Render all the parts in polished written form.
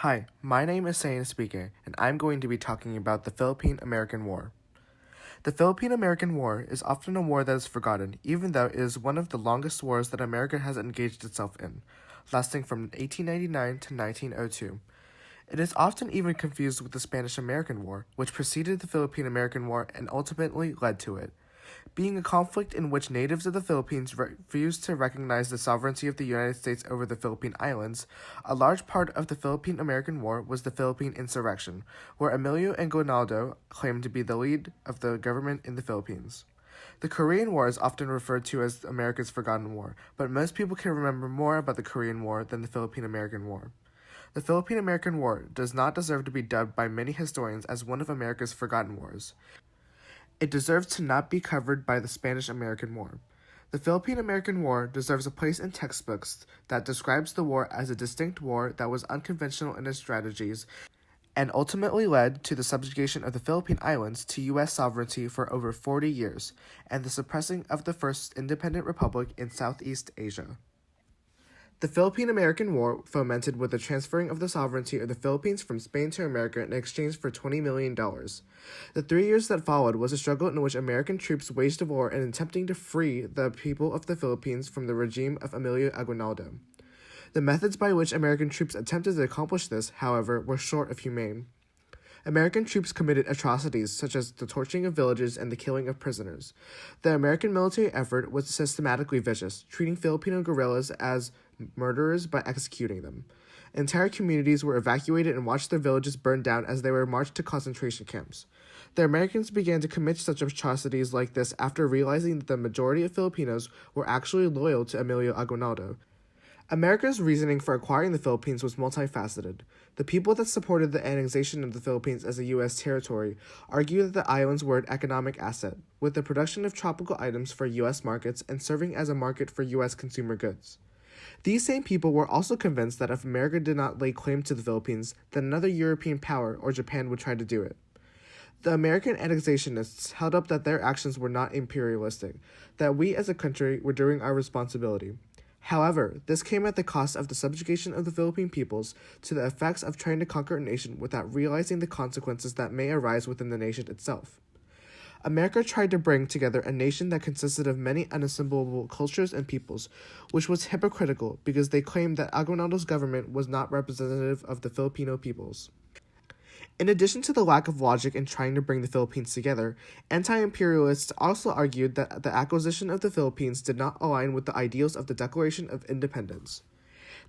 Hi, my name is Sayan speaking, and I'm going to be talking about the Philippine-American War. The Philippine-American War is often a war that is forgotten, even though it is one of the longest wars that America has engaged itself in, lasting from 1899 to 1902. It is often even confused with the Spanish-American War, which preceded the Philippine-American War and ultimately led to it. Being a conflict in which natives of the Philippines refused to recognize the sovereignty of the United States over the Philippine Islands, a large part of the Philippine-American War was the Philippine Insurrection, where Emilio Aguinaldo claimed to be the lead of the government in the Philippines. The Korean War is often referred to as America's Forgotten War, but most people can remember more about the Korean War than the Philippine-American War. The Philippine-American War does not deserve to be dubbed by many historians as one of America's forgotten wars. It deserves to not be covered by the Spanish-American War. The Philippine-American War deserves a place in textbooks that describes the war as a distinct war that was unconventional in its strategies and ultimately led to the subjugation of the Philippine Islands to U.S. sovereignty for over 40 years and the suppressing of the first independent republic in Southeast Asia. The Philippine-American War fomented with the transferring of the sovereignty of the Philippines from Spain to America in exchange for $20 million. The 3 years that followed was a struggle in which American troops waged a war in attempting to free the people of the Philippines from the regime of Emilio Aguinaldo. The methods by which American troops attempted to accomplish this, however, were short of humane. American troops committed atrocities such as the torching of villages and the killing of prisoners. The American military effort was systematically vicious, treating Filipino guerrillas as murderers by executing them. Entire communities were evacuated and watched their villages burn down as they were marched to concentration camps. The Americans began to commit such atrocities like this after realizing that the majority of Filipinos were actually loyal to Emilio Aguinaldo. America's reasoning for acquiring the Philippines was multifaceted. The people that supported the annexation of the Philippines as a U.S. territory argued that the islands were an economic asset, with the production of tropical items for U.S. markets and serving as a market for U.S. consumer goods. These same people were also convinced that if America did not lay claim to the Philippines, then another European power or Japan would try to do it. The American annexationists held up that their actions were not imperialistic, that we as a country were doing our responsibility. However, this came at the cost of the subjugation of the Philippine peoples to the effects of trying to conquer a nation without realizing the consequences that may arise within the nation itself. America tried to bring together a nation that consisted of many unassimilable cultures and peoples, which was hypocritical because they claimed that Aguinaldo's government was not representative of the Filipino peoples. In addition to the lack of logic in trying to bring the Philippines together, anti-imperialists also argued that the acquisition of the Philippines did not align with the ideals of the Declaration of Independence.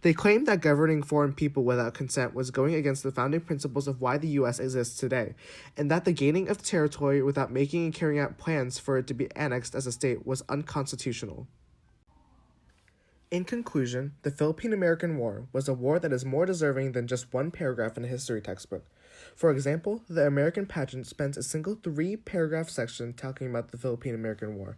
They claimed that governing foreign people without consent was going against the founding principles of why the U.S. exists today, and that the gaining of territory without making and carrying out plans for it to be annexed as a state was unconstitutional. In conclusion, the Philippine-American War was a war that is more deserving than just one paragraph in a history textbook. For example, the American pageant spends a single 3-paragraph section talking about the Philippine-American War,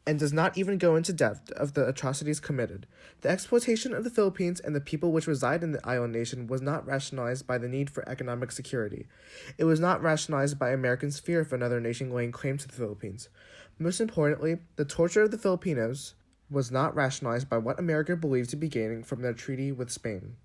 and does not even go into depth of the atrocities committed. The exploitation of the Philippines and the people which reside in the island nation was not rationalized by the need for economic security. It was not rationalized by Americans' fear of another nation laying claim to the Philippines. Most importantly, the torture of the Filipinos was not rationalized by what America believed to be gaining from their treaty with Spain.